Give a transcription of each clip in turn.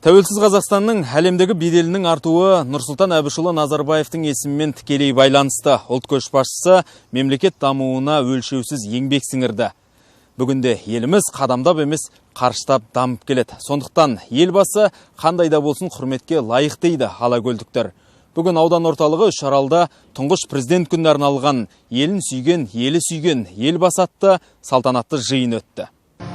Тәуелсіз Қазақстанның әлемдегі беделінің артуы Нұрсұлтан Әбішұлы Назарбаевтың есімімен тікелей байланысты. Ұлт көшбасшысы мемлекет дамуына өлшеусіз еңбек сіңірді. Бүгінде еліміз қадамдап емес, қарыштап дамып келеді. Сондықтан елбасы қандай да болсын құрметке лайық дейді алакөлдіктер. Бүгін аудан орталығы Үшаралда тұңғыш президент күніне арналған елін сүйген, елі сүйген, елбасы атты салтанатты жиын өтті.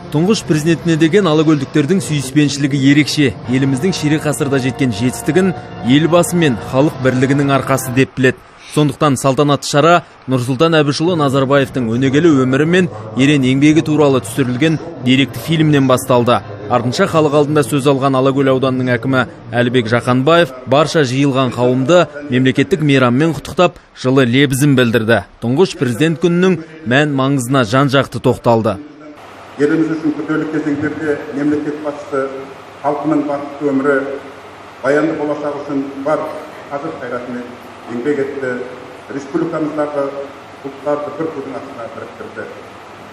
Тұңғыш президентіне деген алакөлдіктердің сүйіспеншілігі ерекше. Еліміздің ширек ғасырда жеткен жетістігін елбасы мен халық бірлігінің арқасы деп біледі. Сондықтан салтанатты шара Нұрсұлтан Әбішұлы Назарбаевтың өнегелі өмірі мен ерен еңбегі туралы түсірілген деректі фильмнен басталды. Артынша халық алдында сөз алған Алакөл ауданының әкімі Әлібек Жақанбаев барша жиылған қауымды мемлекеттік мейраммен құттықтап, жылы лебізін білдірді. Тұңғыш президент күнінің мән маңызына жан-жақты тоқталды. Еліміз үшін күрделі кезеңдерде мемлекет басшысы халқының бақытты өмірі, баянды болашақ үшін бар қазір қайратымен еңбек етті. Республикамыздағы ұлттарды бір тудің астына біріктірді.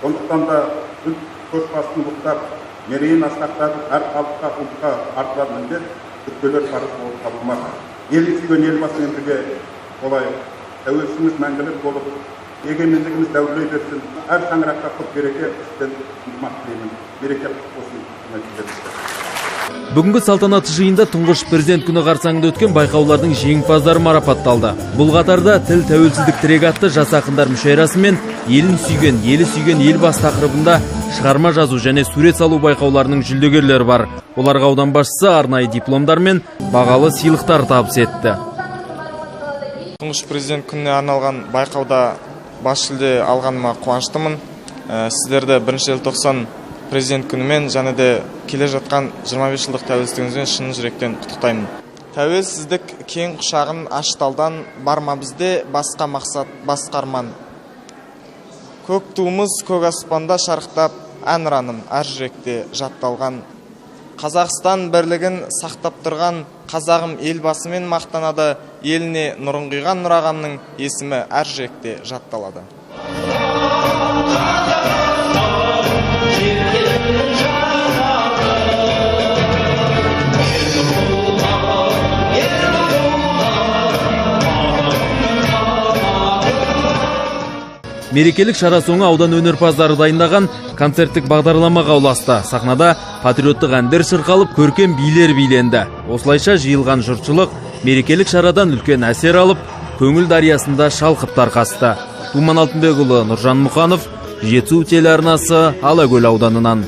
Сондықтан да ұлт көшбасшысын ұлықтап, мерейін асқақтатып, әр халыққа ұлтқа артылар міндет жүктелер парыз болып табылмақ. Елін сүйген елбасымен бірге болайық. Тәуелсіздігіміз мәңгілік болып, егемендігіміз дәуірлей берсін. Әр шаңыраққа құт береке істен ынтымақ тілеймін. Береке болсын. Бүгінгі салтанатты жиында тұңғыш президент күні қарсаңында өткен байқаулардың жеңімпаздары марапатталды. Бұл қатарда тіл тәуелсіздік тірегі атты жас ақындар мүшәйрасы мен елін сүйген, елі сүйген елбасы тақырыбында шығарма жазу және сурет салу байқауларының жүлдегерлері бар. Оларға аудан басшысы арнайы дипломдар мен бағалы сыйлықтар табыс етті. Тұңғыш президент күніне арналған байқауда бас жүлде алғаныма қуаныштымын. Сіздерді 1 желтоқсан президент күнімен және де келе жатқан 25 жылдық тәуелсіздігіңізбен шын жүректен құттықтаймын. Тәуелсіздік кең құшағын ашталдан, бар ма бізде басқа мақсат, басқа арман. Көк туымыз көк аспанда шарықтап, әнұраным әр жүректе жатталған. Қазақстан бірлігін сақтап тұрған қазағым елбасымен мақтанады, еліне нұрын құйған Нұр ағамның есімі әр жүректе жатталады. Мерекелік шара соңы аудан өнерпаздары дайындаған концерттік бағдарламаға ұласты. Сахнада патриоттық әндер шырқалып, көркем билер биленді. Осылайша жиылған жұртшылық мерекелік шарадан үлкен әсер алып, көңіл дариясында шалқып тарқасты. Думан Алтынбекұлы, Нұржан Мұқанов, Жетісу телеарнасы, Алакөл ауданынан.